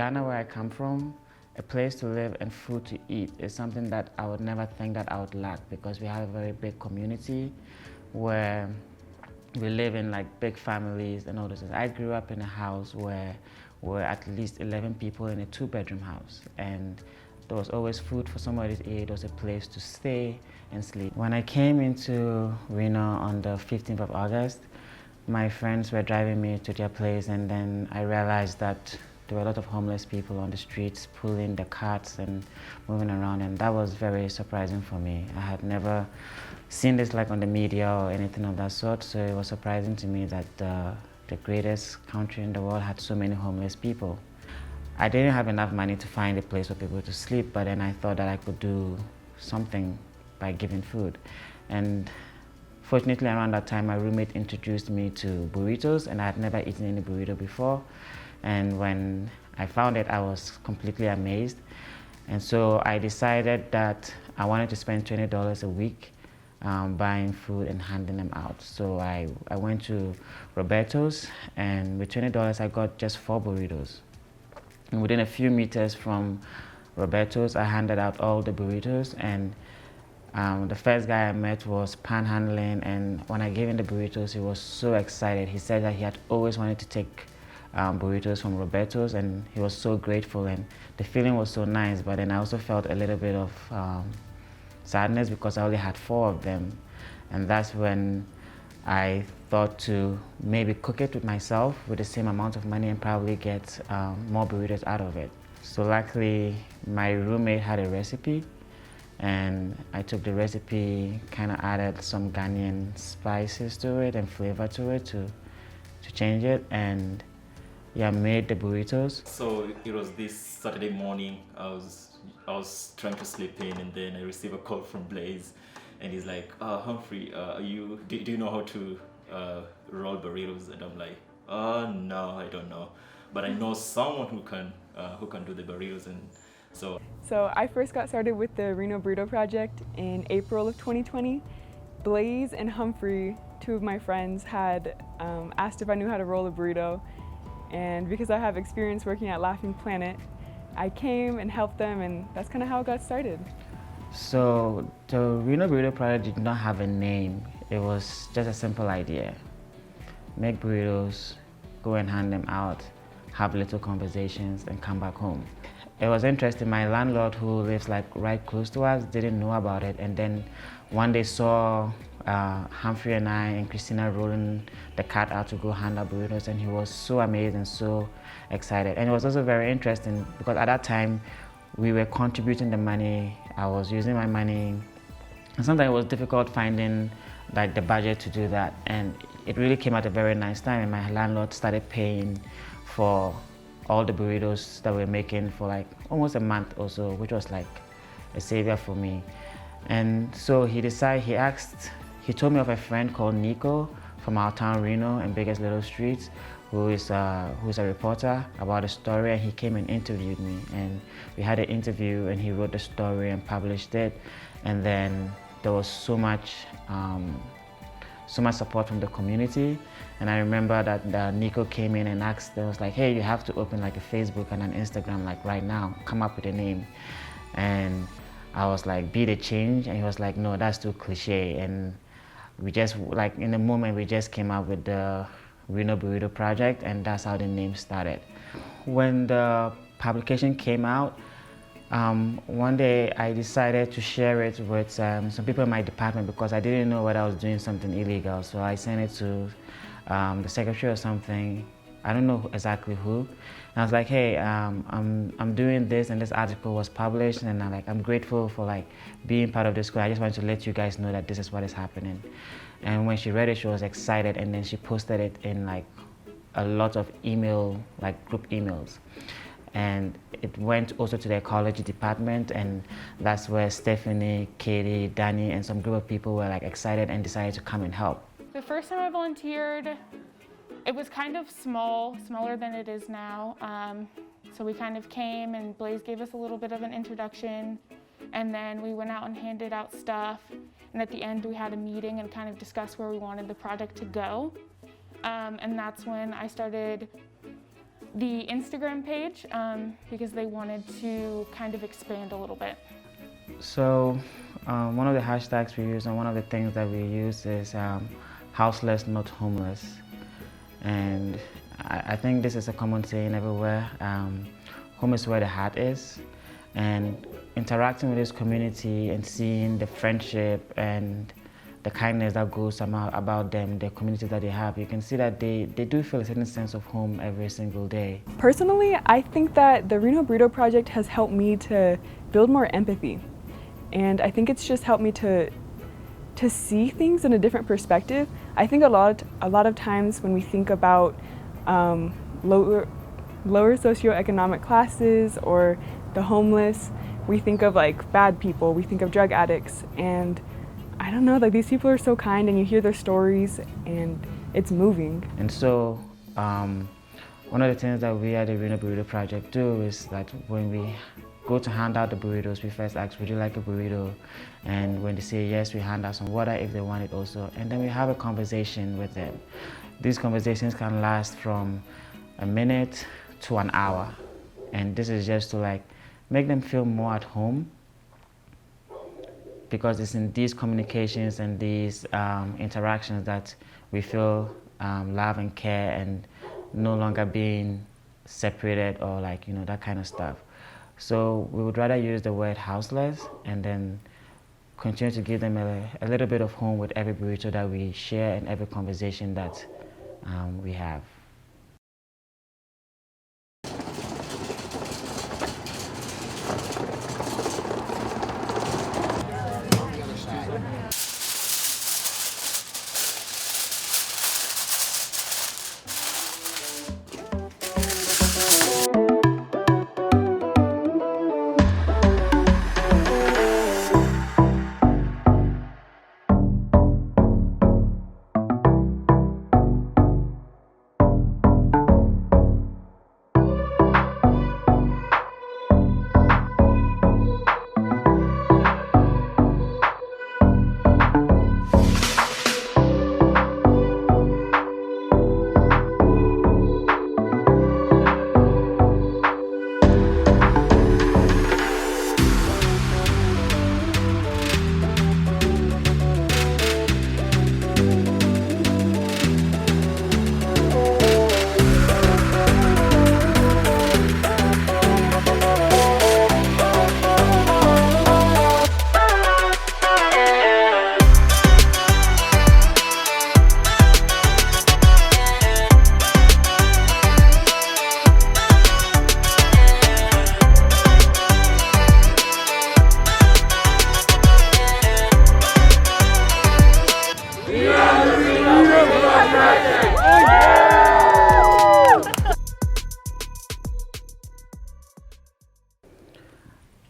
Ghana, where I come from, a place to live and food to eat is something that I would never think that I would lack, because we have a very big community where we live in like big families and all those things. I grew up in a house where we're at least 11 people in a 2-bedroom house, and there was always food for somebody to eat. There was a place to stay and sleep. When I came into Reno on the 15th of August, my friends were driving me to their place, and then I realized that there were a lot of homeless people on the streets pulling the carts and moving around, and that was very surprising for me. I had never seen this like on the media or anything of that sort, so it was surprising to me that the greatest country in the world had so many homeless people. I didn't have enough money to find a place for people to sleep, but then I thought that I could do something by giving food. And fortunately, around that time, my roommate introduced me to burritos, and I had never eaten any burrito before. And when I found it, I was completely amazed. And so I decided that I wanted to spend $20 a week buying food and handing them out. So I went to Roberto's, and with $20, I got just 4 burritos. And within a few meters from Roberto's, I handed out all the burritos, and the first guy I met was panhandling, and when I gave him the burritos, he was so excited. He said that he had always wanted to take burritos from Roberto's, and he was so grateful, and the feeling was so nice. But then I also felt a little bit of sadness because I only had 4 of them, and that's when I thought to maybe cook it with myself with the same amount of money and probably get more burritos out of it. So luckily, my roommate had a recipe, and I took the recipe, kind of added some Ghanaian spices to it and flavor to it to change it, and yeah, made the burritos. So it was this Saturday morning. I was trying to sleep in, and then I received a call from Blaze, and he's like, Humphrey, do you know how to roll burritos? And I'm like, no, I don't know, but I know someone who can do the burritos. And so I first got started with the Reno Burrito project in April of 2020. Blaze and Humphrey, 2 of my friends, had asked if I knew how to roll a burrito, and because I have experience working at Laughing Planet, I came and helped them, and that's kind of how it got started. So the Reno Burrito project did not have a name. It was just a simple idea. Make burritos, go and hand them out, have little conversations, and come back home. It was interesting. My landlord, who lives like right close to us, didn't know about it, and then one day saw Humphrey and I and Christina rolling the cart out to go hand out burritos, and he was so amazed and so excited. And it was also very interesting because at that time we were contributing the money. I was using my money, and sometimes it was difficult finding like the budget to do that, and it really came at a very nice time, and my landlord started paying for all the burritos that we're making for like almost a month or so, which was like a savior for me. And so he told me of a friend called Nico from our town, Reno, and Biggest Little Streets, who's a reporter about the story, and he came and interviewed me, and we had an interview, and he wrote the story and published it. And then there was so much support from the community. And I remember that Nico came in and asked, there was like, hey, you have to open like a Facebook and an Instagram like right now, come up with a name. And I was like, be the change, and he was like, no, that's too cliche. And we just, like in the moment, we just came up with the Reno Burrito project, and that's how the name started. When the publication came out, one day I decided to share it with some people in my department because I didn't know whether I was doing something illegal. So I sent it to the secretary or something. I don't know exactly who. And I was like, hey, I'm doing this, and this article was published, and I'm grateful for like being part of this school. I just wanted to let you guys know that this is what is happening. And when she read it, she was excited, and then she posted it in like a lot of group emails. And it went also to the ecology department, and that's where Stephanie, Katie, Danny, and some group of people were like excited and decided to come and help. The first time I volunteered, it was kind of smaller than it is now. So we kind of came, and Blaze gave us a little bit of an introduction, and then we went out and handed out stuff. And at the end, we had a meeting and kind of discussed where we wanted the project to go. And that's when I started the Instagram page because they wanted to kind of expand a little bit. So one of the hashtags we use and one of the things that we use is houseless, not homeless. And I think this is a common saying everywhere. Home is where the heart is. And interacting with this community and seeing the friendship and the kindness that goes about them, the community that they have, you can see that they do feel a certain sense of home every single day. Personally, I think that the Reno Burrito project has helped me to build more empathy. And I think it's just helped me to see things in a different perspective. I think a lot of times when we think about lower socioeconomic classes or the homeless, we think of like bad people, we think of drug addicts, and I don't know, like these people are so kind and you hear their stories and it's moving. And so one of the things that we at the Reno Burrito Project do is that when we go to hand out the burritos, we first ask, would you like a burrito? And when they say yes, we hand out some water if they want it also. And then we have a conversation with them. These conversations can last from a minute to an hour. And this is just to like make them feel more at home, because it's in these communications and these interactions that we feel love and care and no longer being separated or like, you know, that kind of stuff. So we would rather use the word houseless and then continue to give them a little bit of home with every burrito that we share and every conversation that we have.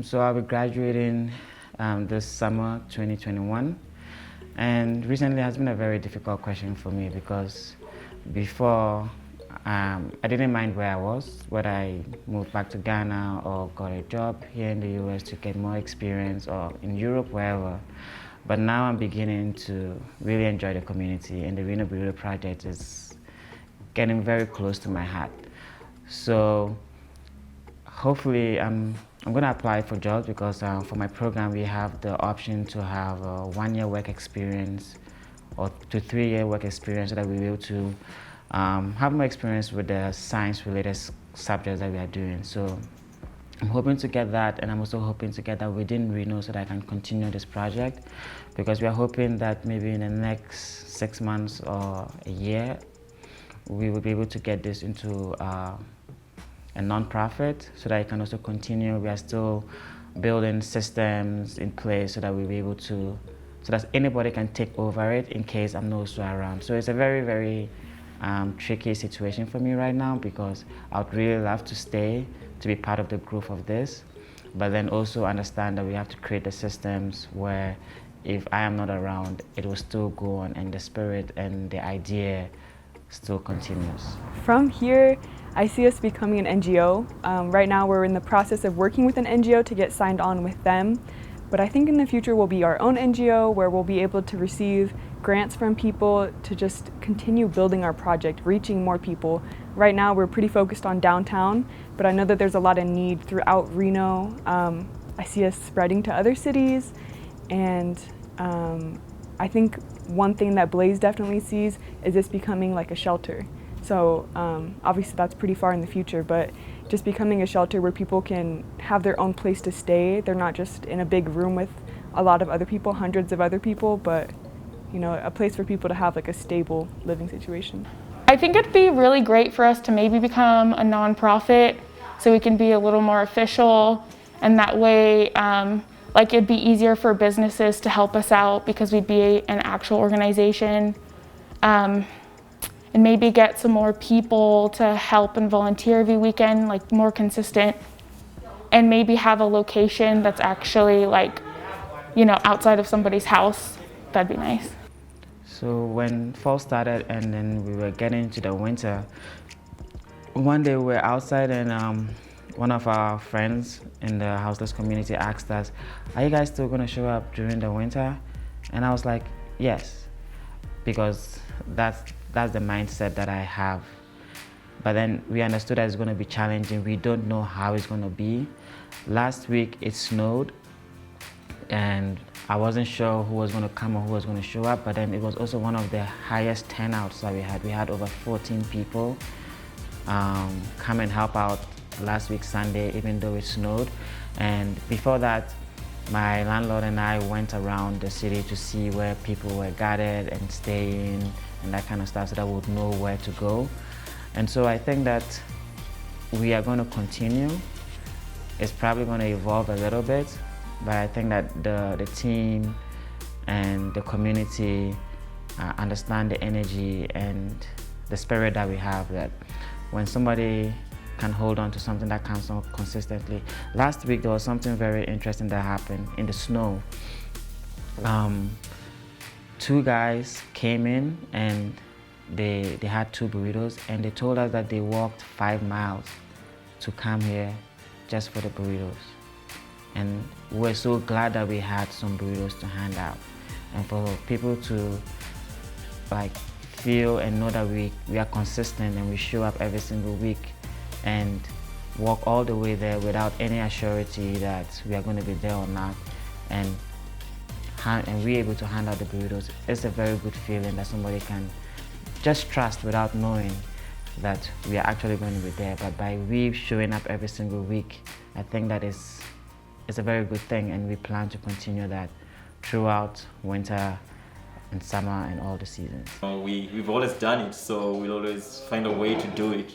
So I'll be graduating this summer 2021, and recently has been a very difficult question for me because before I didn't mind where I was, whether I moved back to Ghana or got a job here in the US to get more experience, or in Europe, wherever. But now I'm beginning to really enjoy the community, and the Reno Burrito project is getting very close to my heart. So hopefully I'm going to apply for jobs because for my program we have the option to have a 1-year work experience or to 3-year work experience so that we'll be able to have more experience with the science-related subjects that we are doing. So I'm hoping to get that, and I'm also hoping to get that within Reno so that I can continue this project, because we are hoping that maybe in the next 6 months or a year we will be able to get this into a non-profit so that it can also continue. We are still building systems in place so that we'll be able to, so that anybody can take over it in case I'm no also around. So it's a very, very tricky situation for me right now, because I would really love to stay to be part of the growth of this, but then also understand that we have to create the systems where if I am not around, it will still go on and the spirit and the idea still continues. From here, I see us becoming an NGO. Right now we're in the process of working with an NGO to get signed on with them, but I think in the future we'll be our own NGO where we'll be able to receive grants from people to just continue building our project, reaching more people. Right now we're pretty focused on downtown, but I know that there's a lot of need throughout Reno. I see us spreading to other cities, and I think one thing that Blaze definitely sees is this becoming like a shelter. So obviously that's pretty far in the future, but just becoming a shelter where people can have their own place to stay. They're not just in a big room with a lot of other people, hundreds of other people, but you know, a place for people to have like a stable living situation. I think it'd be really great for us to maybe become a nonprofit so we can be a little more official, and that way like it'd be easier for businesses to help us out because we'd be an actual organization, and maybe get some more people to help and volunteer every weekend, like more consistent, and maybe have a location that's actually like, you know, outside of somebody's house. That'd be nice. So when fall started and then we were getting into the winter, one day we were outside and one of our friends in the houseless community asked us, "Are you guys still going to show up during the winter?" And I was like, yes, because that's the mindset that I have. But then we understood that it's going to be challenging. We don't know how it's going to be. Last week it snowed, and I wasn't sure who was going to come or who was going to show up, but then it was also one of the highest turnouts that we had. We had over 14 people come and help out last week Sunday, even though it snowed. And before that, my landlord and I went around the city to see where people were gathered and staying and that kind of stuff, so that we would know where to go. And so I think that we are going to continue. It's probably going to evolve a little bit, but I think that the team and the community understand the energy and the spirit that we have, that when somebody can hold on to something that comes on consistently. Last week there was something very interesting that happened in the snow. Two guys came in and they had 2 burritos, and they told us that they walked 5 miles to come here just for the burritos. And we're so glad that we had some burritos to hand out, and for people to like feel and know that we are consistent and we show up every single week and walk all the way there without any assurity that we are going to be there or not, and we're able to hand out the burritos. It's a very good feeling that somebody can just trust without knowing that we are actually going to be there. But by we showing up every single week, I think that it's a very good thing, and we plan to continue that throughout winter and summer and all the seasons. We've always done it, so we'll always find a way to do it.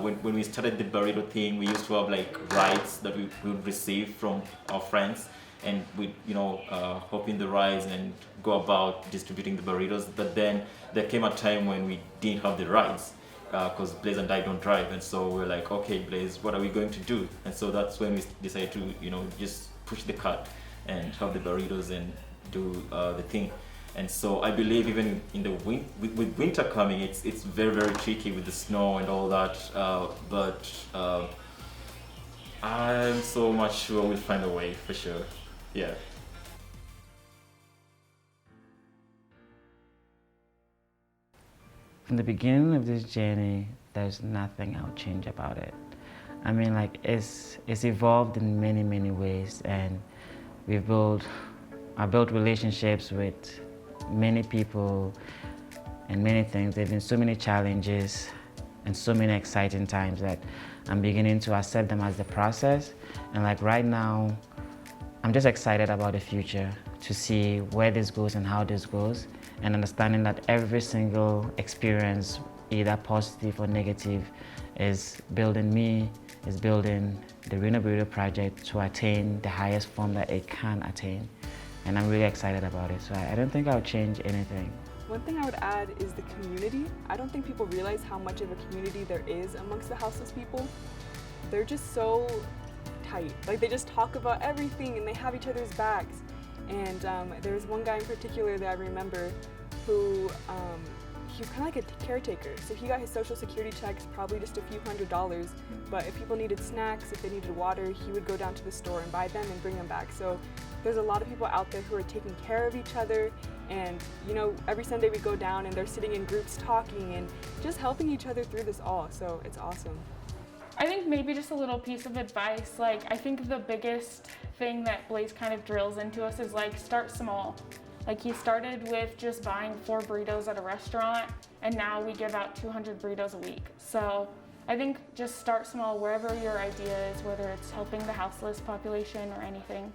When we started the burrito thing, we used to have like rides that we would receive from our friends, and we'd hop in the rides and go about distributing the burritos. But then there came a time when we didn't have the rides because Blaze and I don't drive, and so we're like, okay, Blaze, what are we going to do? And so that's when we decided to just push the cart and have the burritos and do the thing. And so I believe even in the with winter coming, it's very, very tricky with the snow and all that. But I'm so much sure we'll find a way for sure. Yeah. From the beginning of this journey, there's nothing I'll change about it. I mean, like it's evolved in many, many ways, and I built relationships with many people and many things. There have been so many challenges and so many exciting times that I'm beginning to accept them as the process. And like right now, I'm just excited about the future, to see where this goes and how this goes, and understanding that every single experience, either positive or negative, is building me, is building the Reno Burrito project to attain the highest form that it can attain. And I'm really excited about it, so I don't think I'll change anything. One thing I would add is the community. I don't think people realize how much of a community there is amongst the houseless people. They're just so tight. Like, they just talk about everything and they have each other's backs. And there was one guy in particular that I remember who, he was kind of like a caretaker. So he got his social security checks, probably just a few $100s. But if people needed snacks, if they needed water, he would go down to the store and buy them and bring them back. So there's a lot of people out there who are taking care of each other, and you know, every Sunday we go down and they're sitting in groups talking and just helping each other through this all, so it's awesome. I think maybe just a little piece of advice, like I think the biggest thing that Blaze kind of drills into us is like start small. Like he started with just buying 4 burritos at a restaurant, and now we give out 200 burritos a week. So I think just start small wherever your idea is, whether it's helping the houseless population or anything.